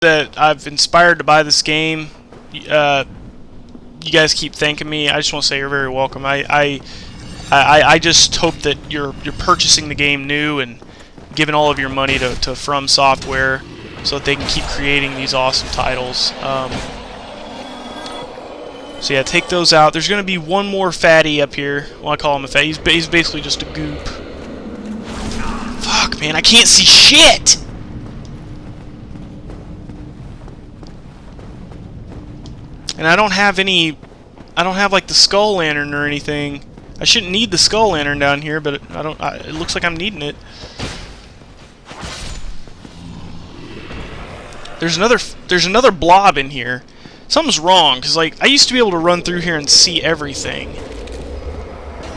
that I've inspired to buy this game. You guys keep thanking me. I just want to say you're very welcome. I just hope that you're purchasing the game new and giving all of your money to From Software so that they can keep creating these awesome titles. So yeah, take those out. There's going to be one more fatty up here. Well, I call him a fatty. He's basically just a goop. Fuck, man, I can't see shit! And I don't have like the skull lantern or anything. I shouldn't need the skull lantern down here, but it looks like I'm needing it. There's another blob in here. Something's wrong, because like I used to be able to run through here and see everything.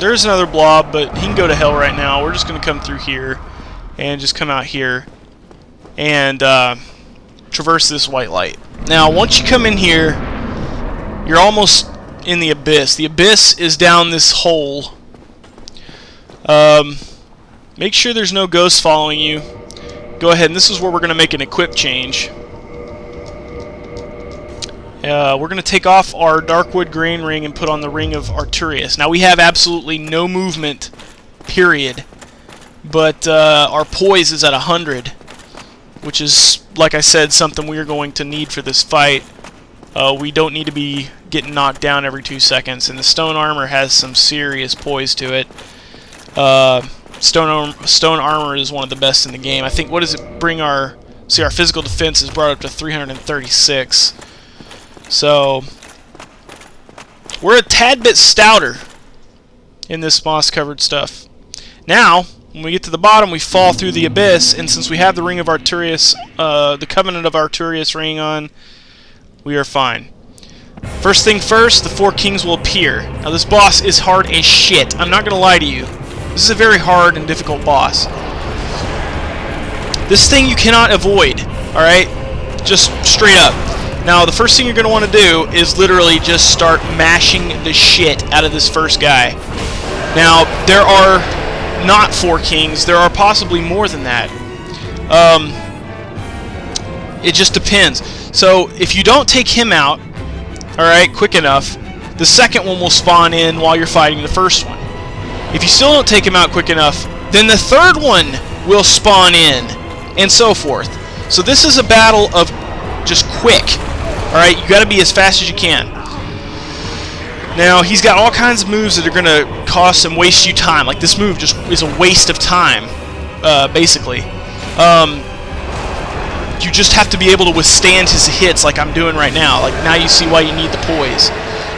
There's another blob, but he can go to hell right now. We're just gonna come through here and just come out here and traverse this white light. Now, once you come in here, you're almost in the Abyss. The Abyss is down this hole. Make sure there's no ghosts following you. Go ahead, and this is where we're going to make an equip change. We're going to take off our Darkwood Grain Ring and put on the Ring of Arturius. Now, we have absolutely no movement, period. But our poise is at 100, which is, like I said, something we're going to need for this fight. We don't need to be getting knocked down every 2 seconds, and the stone armor has some serious poise to it. Stone armor is one of the best in the game. I think, what does it bring our... See, our physical defense is brought up to 336. So, we're a tad bit stouter in this moss-covered stuff. Now, when we get to the bottom, we fall through the Abyss, and since we have the Ring of Arturius, the Covenant of Arturius ring on, we are fine. First thing first, the four kings will appear. Now this boss is hard as shit. I'm not going to lie to you. This is a very hard and difficult boss. This thing you cannot avoid, alright? Just straight up. Now the first thing you're going to want to do is literally just start mashing the shit out of this first guy. Now, there are not four kings. There are possibly more than that. It just depends. So, if you don't take him out, alright, quick enough, the second one will spawn in while you're fighting the first one. If you still don't take him out quick enough, then the third one will spawn in, and so forth. So this is a battle of just quick. Alright, you gotta be as fast as you can. Now, he's got all kinds of moves that are gonna cost and waste you time. Like, this move just is a waste of time, basically. You just have to be able to withstand his hits like I'm doing right now. Like, now you see why you need the poise.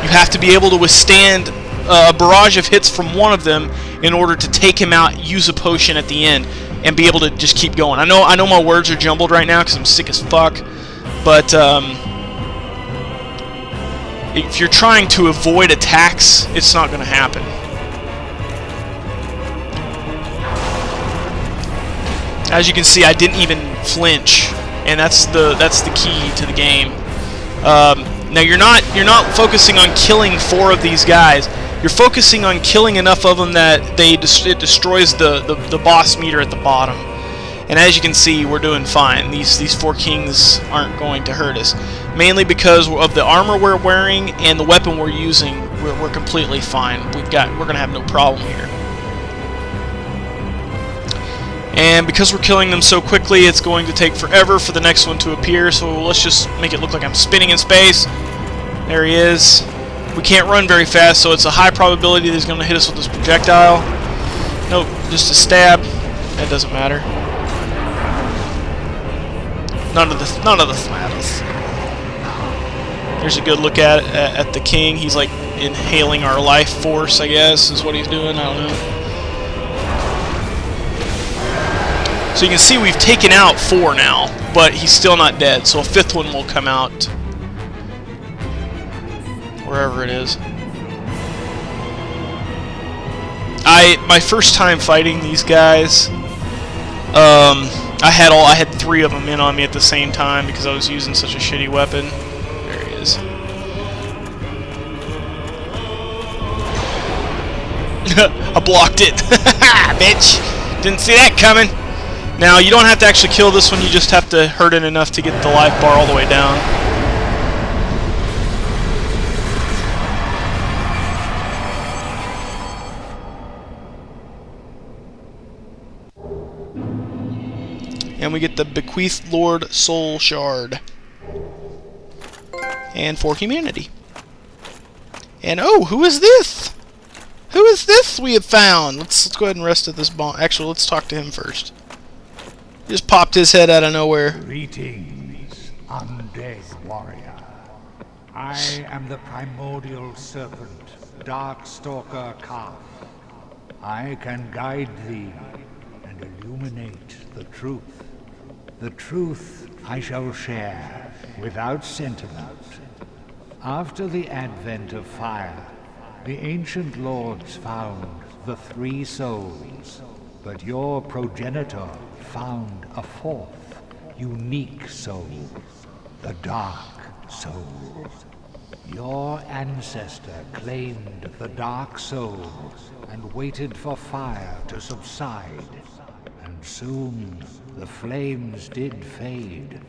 You have to be able to withstand a barrage of hits from one of them in order to take him out, use a potion at the end, and be able to just keep going. I know my words are jumbled right now because I'm sick as fuck, but if you're trying to avoid attacks, it's not going to happen. As you can see, I didn't even flinch, and that's the key to the game. Now you're not focusing on killing four of these guys. You're focusing on killing enough of them that it destroys the boss meter at the bottom. And as you can see, we're doing fine. These four kings aren't going to hurt us, mainly because of the armor we're wearing and the weapon we're using. We're completely fine. We're gonna have no problem here. And because we're killing them so quickly, it's going to take forever for the next one to appear, so let's just make it look like I'm spinning in space. There he is. We can't run very fast, so it's a high probability that he's going to hit us with this projectile. Nope, just a stab. That doesn't matter. None of this matters. Here's a good look at the king. He's like inhaling our life force, I guess, is what he's doing. I don't know. So you can see we've taken out four now, but he's still not dead, so a fifth one will come out. Wherever it is. My first time fighting these guys, I had three of them in on me at the same time because I was using such a shitty weapon. There he is. I blocked it. Bitch! Didn't see that coming. Now, you don't have to actually kill this one, you just have to hurt it enough to get the life bar all the way down. And we get the Bequeathed Lord Soul Shard. And for humanity. And oh, who is this? Who is this we have found? Let's go ahead and rest at this bomb. Actually, let's talk to him first. Just popped his head out of nowhere. Greetings, undead warrior. I am the primordial serpent, Darkstalker Kaf. I can guide thee and illuminate the truth. The truth I shall share without sentiment. After the advent of fire, the ancient lords found the three souls, but your progenitor found a fourth, unique soul, the Dark Soul. Your ancestor claimed the Dark Soul and waited for fire to subside, and soon the flames did fade,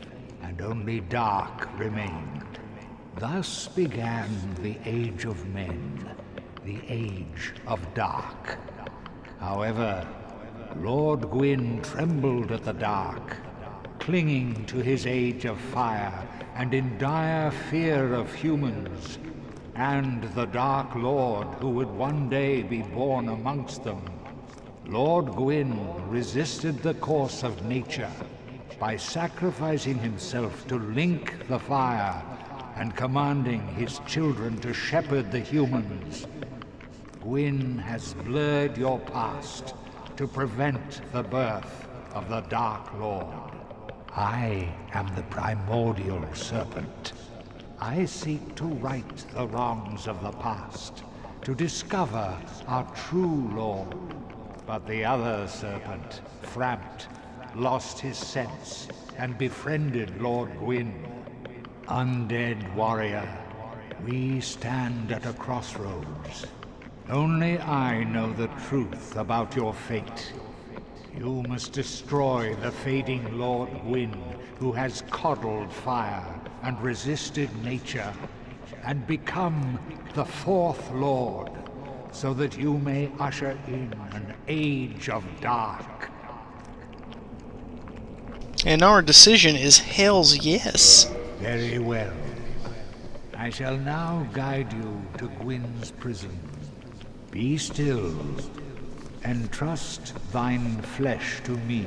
and only dark remained. Thus began the Age of Men, the Age of Dark. However, Lord Gwyn trembled at the dark, clinging to his Age of Fire and in dire fear of humans, and the Dark Lord who would one day be born amongst them. Lord Gwyn resisted the course of nature by sacrificing himself to link the fire and commanding his children to shepherd the humans. Gwyn has blurred your past to prevent the birth of the Dark Lord. I am the primordial serpent. I seek to right the wrongs of the past, to discover our true Lord. But the other serpent, Frampt, lost his sense and befriended Lord Gwyn. Undead warrior, we stand at a crossroads. Only I know the truth about your fate. You must destroy the fading Lord Gwyn, who has coddled fire and resisted nature, and become the fourth Lord, so that you may usher in an age of dark. And our decision is hell's yes. Very well. I shall now guide you to Gwyn's prison. Be still, and trust thine flesh to me.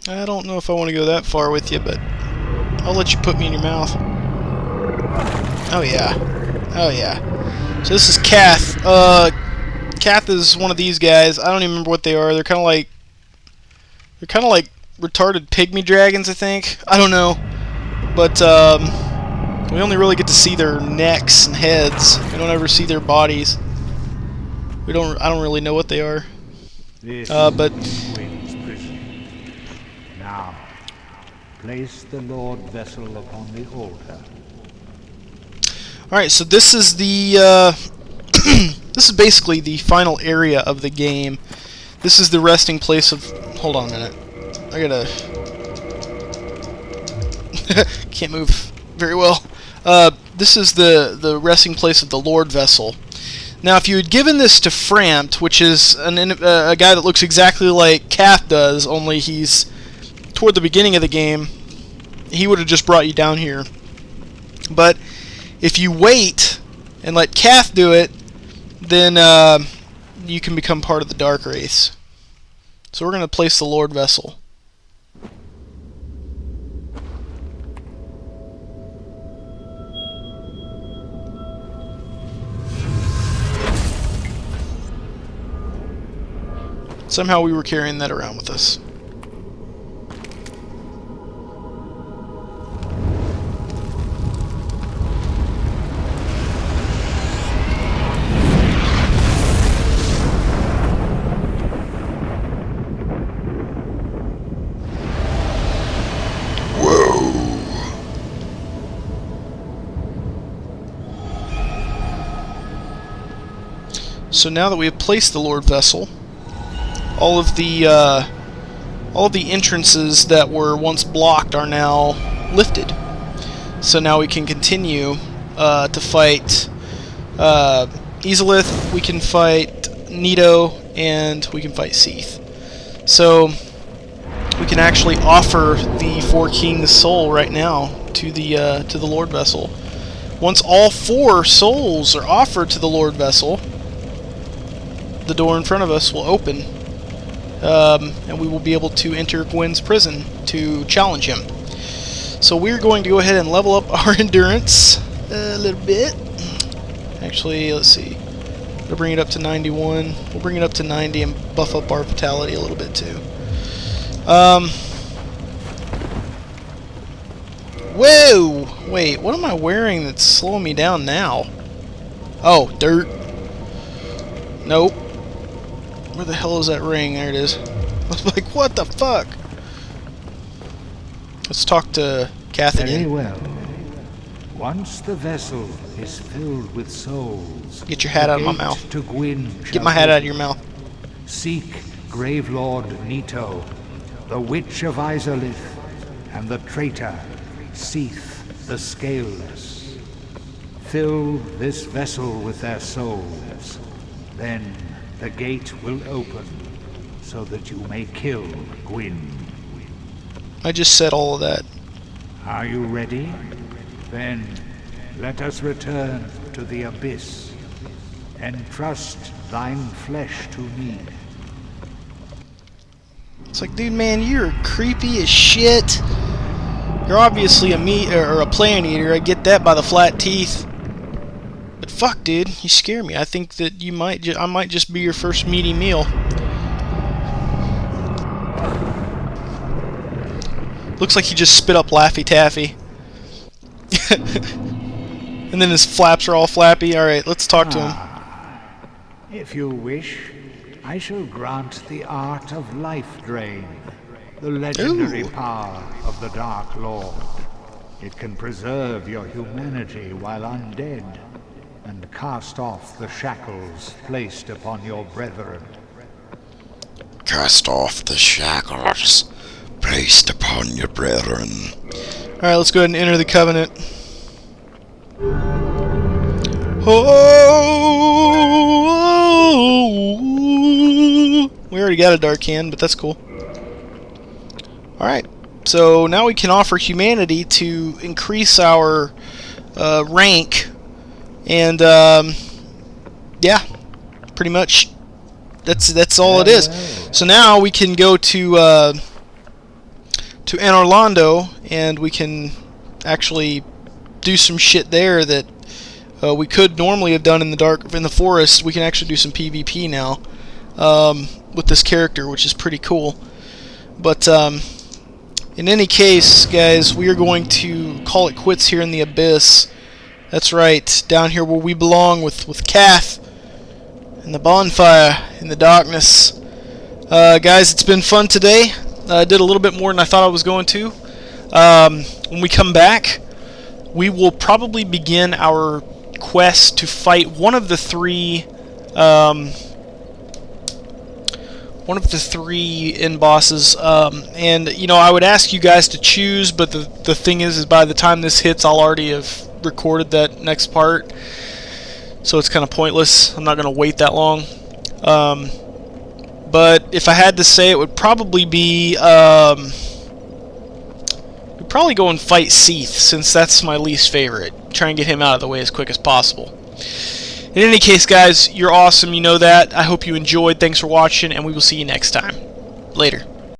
I don't know if I want to go that far with you, but I'll let you put me in your mouth. Oh yeah. Oh yeah. So this is Kath. Kath is one of these guys. I don't even remember what they are. They're kind of like retarded pygmy dragons, I think. I don't know. But we only really get to see their necks and heads. We don't ever see their bodies. I don't really know what they are. But Gwyn's prison. Now, place the Lord vessel upon the altar. all right, so this is the this is basically the final area of the game. This is the resting place of. Hold on a minute. I gotta. Can't move very well. This is the resting place of the Lord Vessel. Now, if you had given this to Frampt, which is a guy that looks exactly like Kath does, only he's toward the beginning of the game, he would have just brought you down here. But if you wait and let Kath do it, then you can become part of the Dark Wraiths. So we're going to place the Lord Vessel. Somehow we were carrying that around with us. So now that we have placed the Lord Vessel, all of the all the entrances that were once blocked are now lifted. So now we can continue to fight Izalith, we can fight Nito, and we can fight Seath. So we can actually offer the Four Kings soul right now to the Lord Vessel. Once all 4 souls are offered to the Lord Vessel, the door in front of us will open, and we will be able to enter Gwyn's prison to challenge him. So we're going to go ahead and level up our endurance a little bit. Actually, let's see. We'll bring it up to 91. We'll bring it up to 90 and buff up our vitality a little bit too. Whoa! Wait, what am I wearing that's slowing me down now? Oh, dirt. Nope. Where the hell is that ring? There it is. I was like, what the fuck? Let's talk to Kath again. Very well. Once the vessel is filled with souls, get your hat out of my mouth. To Gwyn get my hat out of your mouth. Seek Gravelord Nito, the Witch of Izalith, and the traitor Seath the Scaleless. Fill this vessel with their souls. Then the gate will open, so that you may kill Gwyn. I just said all of that. Are you ready? Then let us return to the Abyss. Entrust thine flesh to me. It's like, dude, man, you're creepy as shit. You're obviously a meat or a plant eater. I get that by the flat teeth. But fuck, dude, you scare me. I think that you might I might just be your first meaty meal. Looks like he just spit up Laffy Taffy. And then his flaps are all flappy. Alright, let's talk to him. If you wish, I shall grant the art of life drain, the legendary power of the Dark Lord. It can preserve your humanity while undead, and cast off the shackles placed upon your brethren. Cast off the shackles placed upon your brethren. Alright, let's go ahead and enter the covenant. Oh, we already got a dark hand, but that's cool. Alright, so now we can offer humanity to increase our rank, and yeah, pretty much that's all it is. So now we can go to Anorlando, and we can actually do some shit there that we could normally have done in the forest. We can actually do some PvP now with this character, which is pretty cool. But in any case, guys, we are going to call it quits here in the Abyss. That's right, down here where we belong with Kath and the bonfire in the darkness. Guys, it's been fun today. I did a little bit more than I thought I was going to. When we come back, we will probably begin our quest to fight one of the three end bosses, and you know, I would ask you guys to choose, but the thing is by the time this hits, I'll already have recorded that next part, so it's kind of pointless. I'm not going to wait that long. But if I had to say, it would probably be we'd probably go and fight Seath, since that's my least favorite. Try and get him out of the way as quick as possible. In any case, guys, you're awesome, you know that. I hope you enjoyed. Thanks for watching, and we will see you next time. Later.